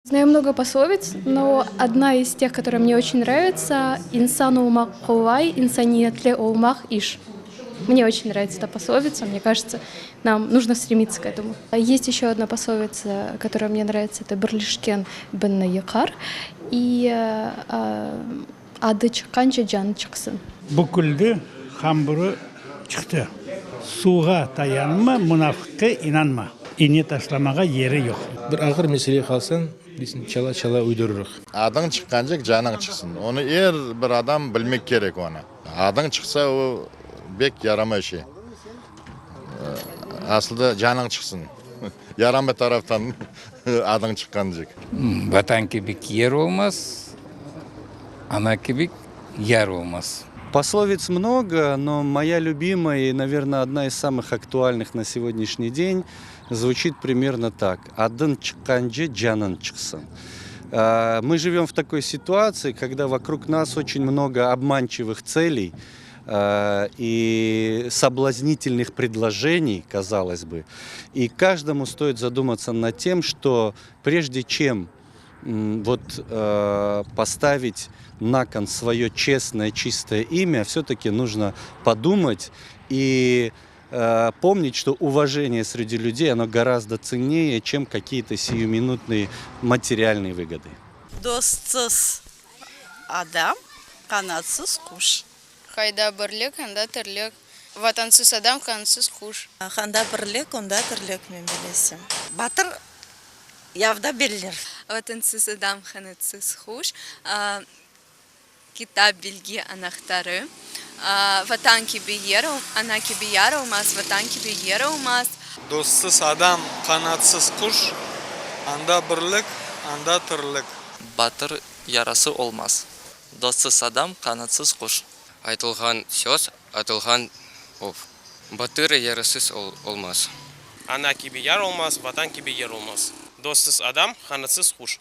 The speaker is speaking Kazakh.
Знаю много пословиц, но одна из тех, которая мне очень нравится, «Инсан олмақ қолай, инсаниетле олмақ иш». Мне очень нравится эта пословица, мне кажется, нам нужно стремиться к этому. Есть еще одна пословица, которая мне нравится, это «Бірлішкен бінні йықар» и «Ады чыққанша жаны чықсын». Бүкілді хамбыры шықты. Суға таянма, мұнафыққа инанма. Ине ташламаға ері жоқ. Bir ağır mesele kalsın, desin çala uydururuz. Adın çıkkancak canın çıksın. Onu bir adam bilmek gerek ona. Adın çıksa o bek yarama işi. Aslında canın çıksın. Yarama taraftan adın çıkkancak. Vatan kibik yer olmaz, ana kibik yer olmaz. Пословиц много, но моя любимая и, наверное, одна из самых актуальных на сегодняшний день звучит примерно так. «Адын чыққанже жанын чықсын». Мы живем в такой ситуации, когда вокруг нас очень много обманчивых целей и соблазнительных предложений, казалось бы. И каждому стоит задуматься над тем, что прежде чем поставить на кон свое честное, чистое имя, все-таки нужно подумать и помнить, что уважение среди людей, оно гораздо ценнее, чем какие-то сиюминутные материальные выгоды. Dostsız adam, kanatsız kuş. Қайда бірлік, анда тірлік. Ватансыз адам, қансыз құш. Қанда бірлік, онда тірлік, мен білесем. Батыр явда белілер. Ватансыз адам, қанатсыз құш. Китап білгі анақтары. Ватан кебе ер, ана кебе яр olmaz, ватан кебе ер olmaz. Dostsuz adam, kanatsız kuş. Anda birlik, anda tırlık. Батыр ярасы olmaz. Dostsuz адам, kanatsız kuş. Айтылған сөз, айтылған ов. Батыр ярасыз olmaz. Ana gibi yar olmaz, vatan gibi yer olmaz. Dostsuz adam, kanatsız kuş.